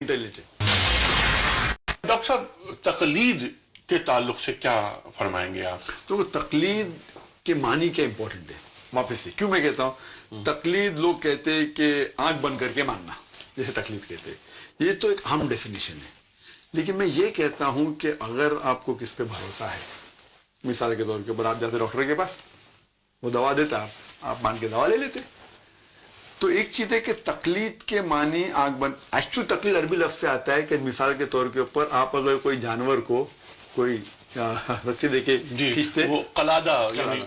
Doctor صاحب تقلید کے تعلق سے کیا فرمائیں گے آپ؟ تو تقلید کے معنی کیا امپورٹنٹ ہے واپس سے کیوں میں کہتا ہوں تقلید لوگ کہتے ہیں کہ آنکھ بند کر کے ماننا جیسے تقلید کہتے ہیں یہ تو ایک عام ڈیفینیشن ہے لیکن میں یہ کہتا ہوں کہ اگر آپ کو کس پہ بھروسہ ہے مثال کے طور کے اوپر آپ جاتے ڈاکٹر کے پاس وہ دوا دیتا آپ مان کے دوا لے لیتے تو ایک چیز ہے کہ تقلید کے معنی آنکھ بند ایکچوئل تقلید عربی لفظ سے آتا ہے کہ مثال کے طور کے اوپر آپ اگر کوئی جانور کو کوئی رسی دے کے کھینچتے وہ قلادہ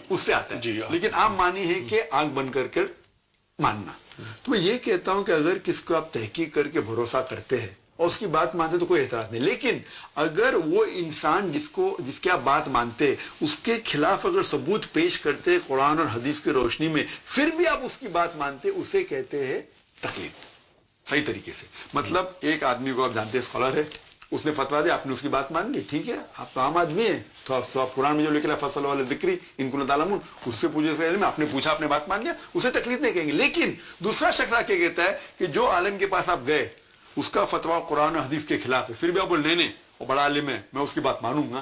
اس سے آتا ہے لیکن عام معنی ہے کہ آنکھ بند کر کر ماننا تو میں یہ کہتا ہوں کہ اگر کس کو آپ تحقیق کر کے بھروسہ کرتے ہیں اور اس کی بات مانتے تو کوئی اعتراض نہیں لیکن اگر وہ انسان جس کی آپ بات مانتے اس کے خلاف اگر ثبوت پیش کرتے قرآن اور حدیث کی روشنی میں پھر بھی آپ اس کی بات مانتے اسے کہتے ہیں تقلید صحیح طریقے سے مطلب ایک آدمی کو آپ جانتے ہیں اسکالر ہے اس نے فتوا دیا آپ نے اس کی بات مان لی ٹھیک ہے آپ تو عام آدمی ہیں تو آپ قرآن میں جو لکھا ہے فصل والے ذکری ان کو تعلمون اس سے پوچھے سے علم آپ نے پوچھا آپ نے بات مان لیا اسے تقلید نہیں کہیں گے لیکن دوسرا شخص آ کے کہتا ہے کہ جو عالم کے پاس آپ گئے اس کا فتوا قرآن و حدیث کے خلاف ہے پھر بھی آپ بول نہیں وہ بڑا عالم ہے میں اس کی بات مانوں گا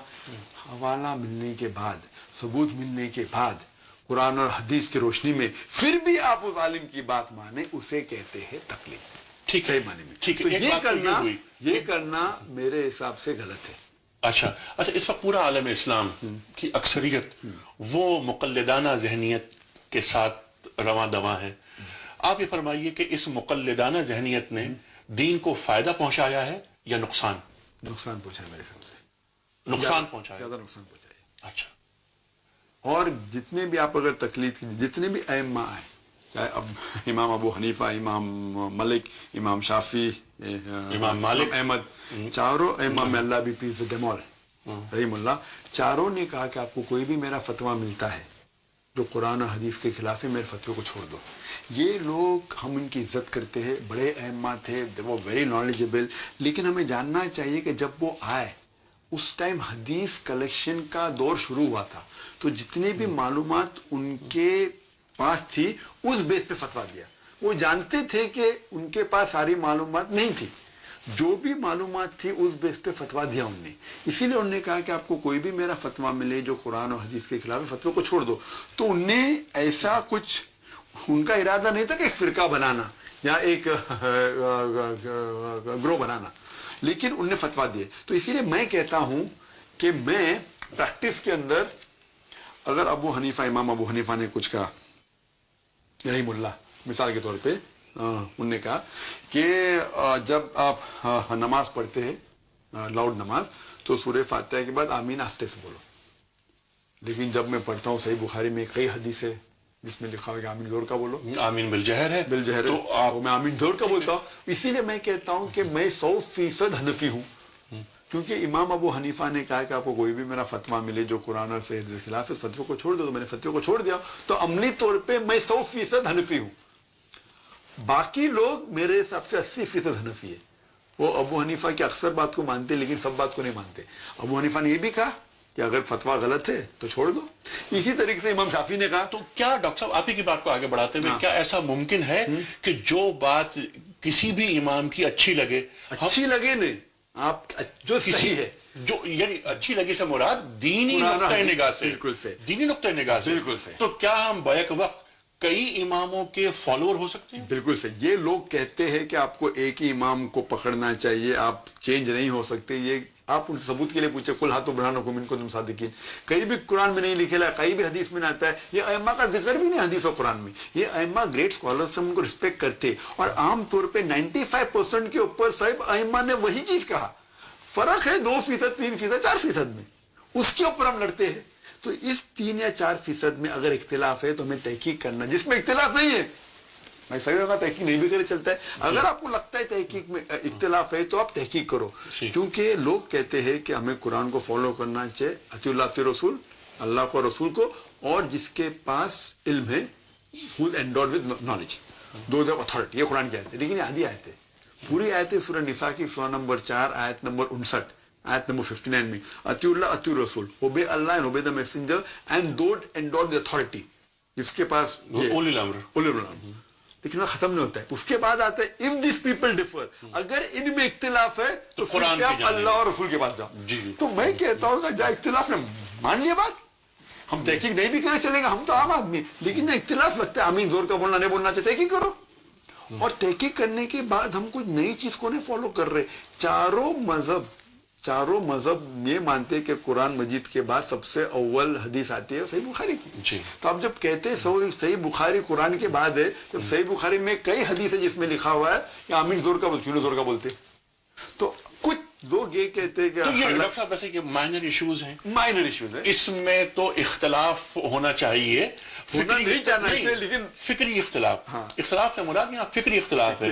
حوالہ ملنے کے بعد ثبوت ملنے کے بعد قرآن اور حدیث کی روشنی میں پھر بھی آپ اس عالم کی بات مانیں اسے کہتے ہیں تقلید ٹھیک ہے معنی میں یہ کرنا میرے حساب سے غلط ہے اچھا اس وقت پورا عالم اسلام کی اکثریت وہ مقلدانہ ذہنیت کے ساتھ رواں دواں ہے آپ یہ فرمائیے کہ اس مقلدانہ ذہنیت نے دین کو فائدہ پہنچایا ہے یا نقصان پہنچایا میرے حساب سے نقصان پہنچایا زیادہ نقصان پہنچایا اچھا اور جتنے بھی آپ اگر تقلید جتنے بھی ائمہ آئے چاہے اب امام ابو حنیفہ امام ملک امام شافعی امام مالک احمد چاروں ائمہ میں اللہ بھی پیس دم آل رحیم اللہ چاروں نے کہا کہ آپ کو کوئی بھی میرا فتویٰ ملتا ہے جو قرآن اور حدیث کے خلاف ہے میرے فتوے کو چھوڑ دو یہ لوگ ہم ان کی عزت کرتے ہیں بڑے ائمہ تھے وہ ویری نالجبل لیکن ہمیں جاننا چاہیے کہ جب وہ آئے اس ٹائم حدیث کلیکشن کا دور شروع ہوا تھا تو جتنے بھی معلومات ان کے پاس تھی اس بیس پہ فتویٰ دیا وہ جانتے تھے کہ ان کے پاس ساری معلومات نہیں تھی جو بھی معلومات تھی اس بیس پہ فتویٰ دیا انہوں نے اسی لیے انہوں نے کہا کہ آپ کو کوئی بھی میرا فتویٰ ملے جو قرآن اور حدیث کے خلاف فتوے کو چھوڑ دو تو انہوں نے ایسا کچھ ان کا ارادہ نہیں تھا کہ ایک فرقہ بنانا یا ایک گروہ بنانا لیکن انہوں نے فتویٰ دیے تو اسی لیے میں کہتا ہوں کہ میں پریکٹس کے اندر اگر امام ابو حنیفہ نے کچھ کہا رحیم اللہ مثال کے طور پہ انہوں نے کہا کہ جب آپ نماز پڑھتے ہیں لاؤڈ نماز تو سورہ فاتحہ کے بعد آمین آہستہ سے بولو لیکن جب میں پڑھتا ہوں صحیح بخاری میں کئی حدیث ہے جس میں لکھا ہوا کہ آمین زور کا بولو آمین بالجہر ہے تو میں آمین زور کا بولتا ہوں اسی لیے میں کہتا ہوں کہ میں 100% حنفی ہوں کیونکہ امام ابو حنیفہ نے کہا کہ آپ کو کوئی بھی میرا فتویٰ ملے جو قرآن اور حدیث کے خلاف اس فتوے کو چھوڑ دو تو میں نے فتوے کو چھوڑ دیا تو عملی طور پہ میں 100% حنفی ہوں باقی لوگ میرے حساب سے 80% حنفی ہے وہ ابو حنیفہ کی اکثر بات کو مانتے لیکن سب بات کو نہیں مانتے ابو حنیفہ نے یہ بھی کہا کہ اگر فتویٰ غلط ہے تو چھوڑ دو اسی طریقے سے امام شافعی نے کہا تو کیا ڈاکٹر صاحب آپ ہی کی بات کو آگے بڑھاتے ہوئے کیا ایسا ممکن ہے کہ جو بات کسی بھی امام کی اچھی لگے نہیں آپ جو صحیح ہے جو یعنی اچھی لگی سے مراد دینی نقطۂ نگاہ سے بالکل سے دینی نقطۂ نگاہ سے بالکل سے تو کیا ہم بیک وقت کئی اماموں کے فالوور ہو سکتے ہیں بالکل سے یہ لوگ کہتے ہیں کہ آپ کو ایک ہی امام کو پکڑنا چاہیے آپ چینج نہیں ہو سکتے یہ آپ ان ثبوت کے لیے پوچھے کل ہاتھوں برہانکم ان کنتم صادقین کہیں بھی قرآن میں نہیں لکھا ہے کہیں بھی حدیث میں نہیں آتا ہے یہ ائمہ کا ذکر بھی نہیں حدیث و قرآن میں یہ ائمہ گریٹ اسکالرز ہم ان کو رسپیکٹ کرتے اور عام طور پہ 95% کے اوپر صاحب ائمہ نے وہی چیز کہا فرق ہے 2%, 3%, 4% میں اس کے اوپر ہم لڑتے ہیں تو اس 3 یا 4% میں اگر اختلاف ہے تو ہمیں تحقیق کرنا جس میں اختلاف نہیں ہے میں صحیح ہوگا تحقیق نہیں بھی کرے چلتا ہے اگر آپ کو لگتا ہے تحقیق میں اختلاف ہے تو آپ تحقیق کرو کیونکہ لوگ کہتے ہیں کہ ہمیں قرآن کو فالو کرنا چاہیے اطیعوا اللہ اطیعوا رسول اللہ کو رسول کو اور جس کے پاس علم ہے who is endowed with knowledge those have authority یہ قرآن کی آیت ہے لیکن یہ آدھی آیت ہے پوری آیت ہے سورہ نساء کی سورہ نمبر 4 آیت نمبر 59 آیت نمبر 59 میں اطیعوا اللہ اطیعوا رسول obey Allah and obey the messenger and those endowed with authority جس کے پاس اولی الامر لیکن وہ ختم نہیں ہوتا ہے. اس کے بعد آتا ہے if these people differ, اگر ان میں اختلاف ہے تو قرآن پھر کی آپ جانب. اللہ اور رسول کے پاس جاؤ. جی. تو میں کہتا ہوں کہ جہاں اختلاف نے مان لیا بات, ہم تحقیق نہیں بھی کرے چلے گا, ہم تو عام آدمی, لیکن جہاں اختلاف لگتا ہے آمین زور کا بولنا نہیں بولنا چاہتے, تحقیق کرو. اور تحقیق کرنے کے بعد ہم کوئی نئی چیز کو نہیں فالو کر رہے. چاروں مذہب یہ مانتے کہ قرآن مجید کے بعد سب سے اول حدیث آتی ہے صحیح بخاری کی. جی. تو آپ جب کہتے ہیں صحیح بخاری قرآن کے بعد ہے, جب صحیح بخاری میں کئی حدیث ہے جس میں لکھا ہوا ہے کہ آمین زور کا بولتے, کیوں زور کا بولتے. تو کچھ لوگ یہ کہتے ہیں کہ تو یہ ڈاکٹر صاحب ویسے کہ مائنر ایشوز ہیں, مائنر ایشوز ہے, اس میں تو اختلاف ہونا چاہیے, ہونا نہیں چاہنا چاہیے, لیکن فکری اختلاف, اختلاف سے مراد یہاں فکری اختلاف ہے.